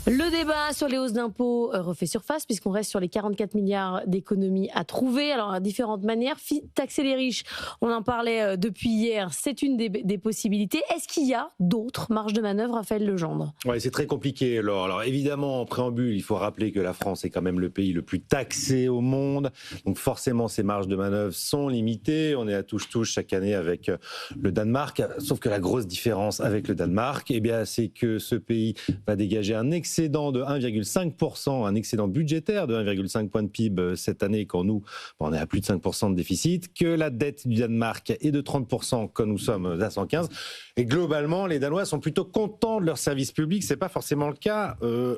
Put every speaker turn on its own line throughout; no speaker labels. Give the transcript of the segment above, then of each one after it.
Le débat sur les hausses d'impôts refait surface puisqu'on reste sur les 44 milliards d'économies à trouver. Alors, à différentes manières, taxer les riches, on en parlait depuis hier, c'est une des possibilités. Est-ce qu'il y a d'autres marges de manœuvre, Raphaël Legendre?
Ouais, c'est très compliqué. Alors évidemment, en préambule, il faut rappeler que la France est quand même le pays le plus taxé au monde. Donc forcément, ces marges de manœuvre sont limitées. On est à touche-touche chaque année avec le Danemark. Sauf que la grosse différence avec le Danemark, eh bien, c'est que ce pays va dégager un excédent de 1,5%, un excédent budgétaire de 1,5 point de PIB cette année, quand nous, on est à plus de 5% de déficit, que la dette du Danemark est de 30% quand nous sommes à 115. Et globalement, les Danois sont plutôt contents de leur service public. C'est pas forcément le cas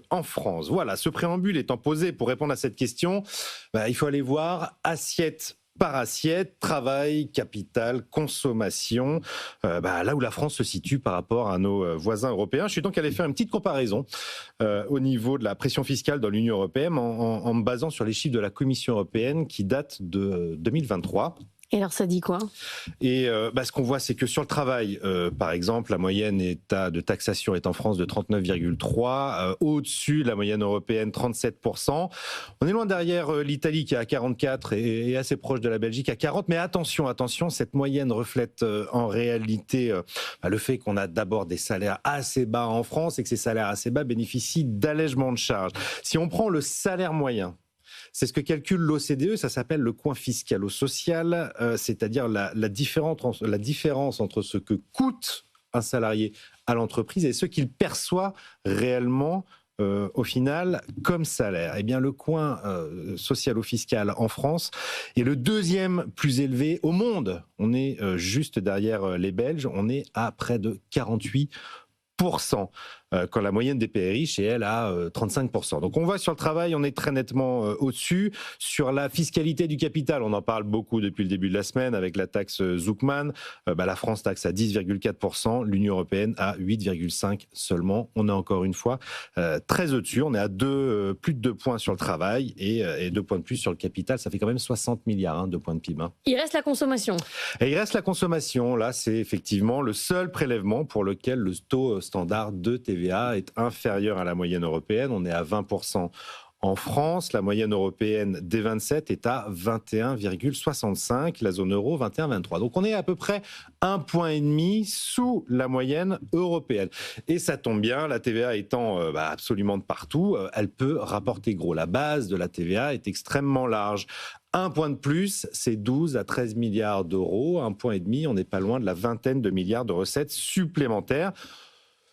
en France. Voilà, ce préambule étant posé pour répondre à cette question, il faut aller voir assiette par assiette, travail, capital, consommation, là où la France se situe par rapport à nos voisins européens. Je suis donc allé faire une petite comparaison au niveau de la pression fiscale dans l'Union européenne en me basant sur les chiffres de la Commission européenne qui datent de 2023.
Et alors, ça dit quoi?
Et ce qu'on voit, c'est que sur le travail, par exemple, la moyenne de taxation est en France de 39,3, au-dessus de la moyenne européenne, 37%. On est loin derrière l'Italie qui est à 44 et assez proche de la Belgique à 40. Mais attention, cette moyenne reflète en réalité le fait qu'on a d'abord des salaires assez bas en France et que ces salaires assez bas bénéficient d'allègements de charges. Si on prend le salaire moyen, c'est ce que calcule l'OCDE, ça s'appelle le coût fiscalo-social, c'est-à-dire la différence entre ce que coûte un salarié à l'entreprise et ce qu'il perçoit réellement au final comme salaire. Eh bien, le coût socialo-fiscal en France est le deuxième plus élevé au monde. On est juste derrière les Belges, on est à près de 48%. Quand la moyenne des pays riches est, elle, à 35%. Donc on voit sur le travail, on est très nettement au-dessus. Sur la fiscalité du capital, on en parle beaucoup depuis le début de la semaine avec la taxe Zuckman. La France taxe à 10,4%, l'Union européenne à 8,5% seulement. On est encore une fois très au-dessus. On est à plus de 2 points sur le travail et 2 points de plus sur le capital. Ça fait quand même 60 milliards de points de PIB.
Il reste la consommation.
Et il reste la consommation. Là, c'est effectivement le seul prélèvement pour lequel le taux standard de TVA est inférieur à la moyenne européenne. On est à 20% en France. La moyenne européenne des 27 est à 21,65. La zone euro, 21,23. Donc on est à peu près 1,5 point sous la moyenne européenne. Et ça tombe bien, la TVA étant absolument de partout, elle peut rapporter gros. La base de la TVA est extrêmement large. Un point de plus, c'est 12 à 13 milliards d'euros. 1,5 point, on n'est pas loin de la vingtaine de milliards de recettes supplémentaires,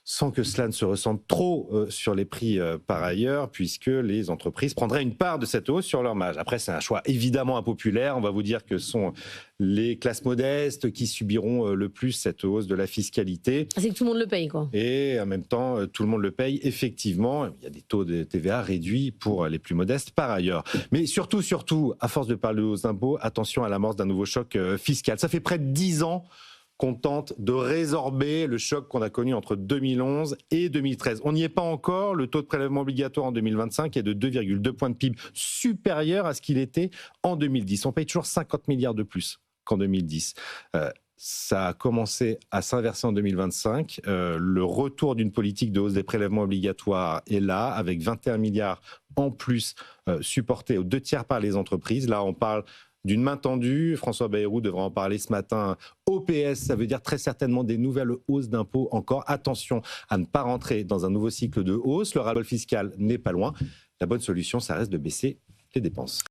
sans que cela ne se ressente trop sur les prix par ailleurs, puisque les entreprises prendraient une part de cette hausse sur leur marge. Après, c'est un choix évidemment impopulaire. On va vous dire que ce sont les classes modestes qui subiront le plus cette hausse de la fiscalité.
C'est que tout le monde le paye, quoi.
Et en même temps, tout le monde le paye. Effectivement, il y a des taux de TVA réduits pour les plus modestes par ailleurs. Mais surtout, à force de parler aux impôts, attention à l'amorce d'un nouveau choc fiscal. Ça fait près de 10 ans qu'on tente de résorber le choc qu'on a connu entre 2011 et 2013. On n'y est pas encore. Le taux de prélèvement obligatoire en 2025 est de 2,2 points de PIB, supérieur à ce qu'il était en 2010. On paye toujours 50 milliards de plus qu'en 2010. Ça a commencé à s'inverser en 2025. Le retour d'une politique de hausse des prélèvements obligatoires est là, avec 21 milliards en plus supportés aux 2/3 par les entreprises. Là, on parle d'une main tendue. François Bayrou devra en parler ce matin. OPS, ça veut dire très certainement des nouvelles hausses d'impôts encore. Attention à ne pas rentrer dans un nouveau cycle de hausse. Le ras-le-bol fiscal n'est pas loin. La bonne solution, ça reste de baisser les dépenses.